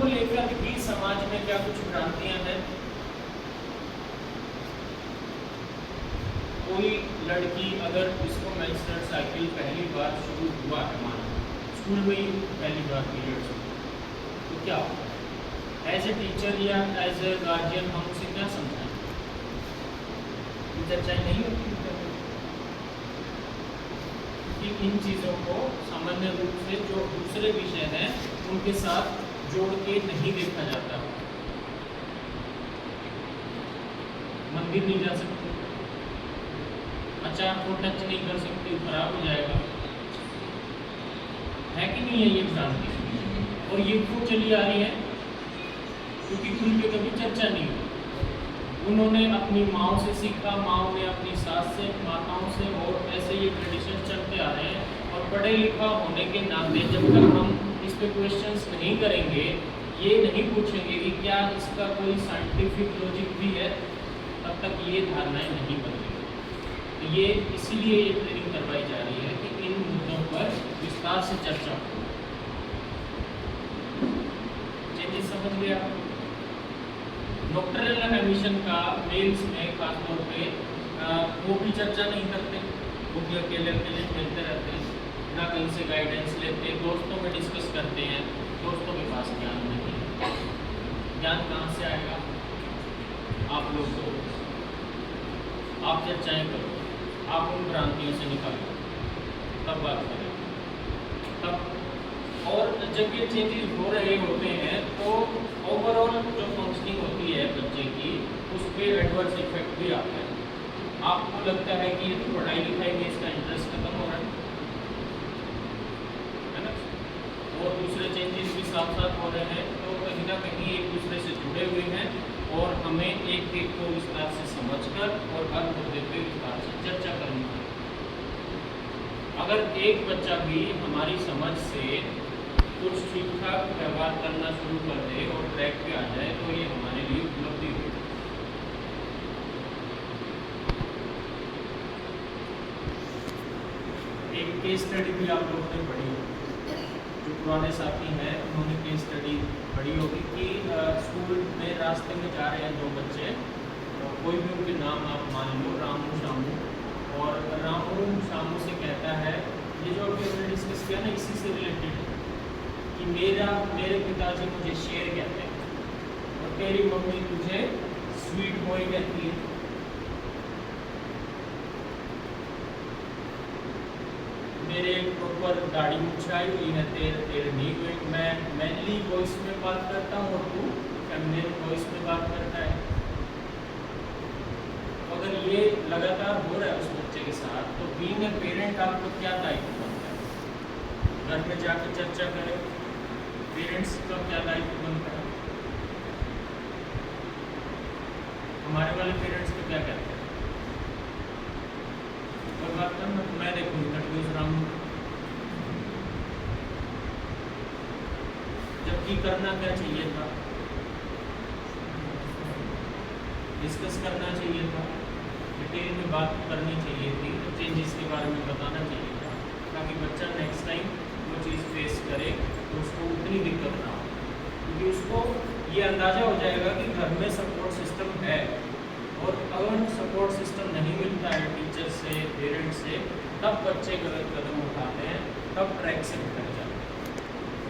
लेकर भी समाज में क्या कुछ भ्रांतियां हैं। कोई लड़की अगर इसको मेंस्ट्रुअल साइकिल पहली बार शुरू हुआ है, माना स्कूल में ही पहली बार पीरियड्स, तो क्या होता है? एज ए टीचर या एज ए गार्जियन हम उसे क्या समझाएं? चर्चाएं नहीं होती कि इन चीज़ों को सामान्य रूप से जो दूसरे विषय हैं उनके साथ जोड़ के नहीं देखा जाता। मंदिर नहीं जा सकते, अचार को टच नहीं कर सकते, खराब हो जाएगा, है कि नहीं है ये भ्रांति? और ये क्यों चली आ रही है? क्योंकि खुल के कभी चर्चा नहीं हुई। उन्होंने अपनी माँओं से सीखा, माँओं ने अपनी सास से, माताओं से, और ऐसे ये ट्रेडिशन चलते आ रहे हैं। और पढ़े लिखा होने के नाते जब तक हम इस पे क्वेश्चंस नहीं करेंगे, ये नहीं पूछेंगे कि क्या इसका कोई साइंटिफिक लॉजिक भी है, तब तक ये धारणाएं नहीं बदलेंगी। तो ये इसीलिए ये ट्रेनिंग करवाई जा रही है कि इन मुद्दों पर विस्तार से चर्चा हो। चीजें समझ लिया? डॉक्टरल एडमिशन का मेल्स में खासतौर पे वो भी चर्चा नहीं करते, वो भी अकेले अकेले खेलते रहते हैं, ना कहीं से गाइडेंस लेते, दोस्तों में डिस्कस करते हैं। दोस्तों के पास ज्ञान नहीं है, ज्ञान कहाँ से आएगा? आप लोग को आप चर्चाएँ करो, आप उन भ्रांतियों से निकालो, तब बात करें। तब और जब ये चेंजेस हो रहे होते हैं तो ओवरऑल जो फंक्शनिंग होती है बच्चे की, उस पर एडवर्स इफेक्ट भी आता है। आपको लगता है कि ये तो पढ़ाई लिखाई में इसका इंटरेस्ट खत्म हो रहा है ना, और दूसरे चेंजेस भी साथ साथ हो रहे हैं, तो कहीं ना कहीं एक दूसरे से जुड़े हुए हैं और हमें एक एक को विस्तार से समझकर और हर मुद्दे पे विस्तार से चर्चा करनी है। अगर एक बच्चा भी हमारी समझ से कुछ ठीक ठाक व्यवहार करना शुरू कर दे और ट्रैक पे आ जाए, तो ये हमारे लिए उपलब्धि होगी। एक केस स्टडी भी आप लोगों ने पढ़ी होगी, जो पुराने साथी हैं उन्होंने केस स्टडी पढ़ी होगी कि स्कूल में रास्ते में जा रहे हैं दो बच्चे, कोई भी उनके नाम आप मान लो, रामू शामू, और रामू शामू से कहता है, ये जो अभी हमने डिस्कस किया ना, इसी से रिलेटेड है कि मेरे पिताजी मुझे शेर कहते हैं और तेरी मम्मी तुझे स्वीट बॉय कहती है। मेरे ऊपर दाढ़ी मुछाई हुई है, तेरे नहीं हुई। मैं मैनली वॉइस में बात करता हूँ और तू फेमिनिन वॉइस में बात करता है। अगर ये लगातार हो रहा है उस बच्चे के साथ, तो बीइंग ए पेरेंट आपको क्या दायित्व बनता है? घर में जाकर चर्चा करें, पेरेंट्स का क्या दायित्व बनता है? हमारे वाले पेरेंट्स को क्या कहते हैं? और बात करना, मैं देखूँ कंफ्यूज रहा हूँ, जबकि करना क्या चाहिए था? डिस्कस करना चाहिए था, डिटेल में बात करनी चाहिए थी, तो चेंजेस के बारे में बताना चाहिए था, ताकि बच्चा नेक्स्ट टाइम वो चीज़ फेस करे तो उसको उतनी दिक्कत ना हो। क्योंकि उसको ये अंदाज़ा हो जाएगा कि घर में सपोर्ट सिस्टम है, और अगर सपोर्ट सिस्टम नहीं मिलता है टीचर से, पेरेंट्स से, तब बच्चे गलत कदम उठाते हैं, तब ट्रैक से भटक जाते हैं।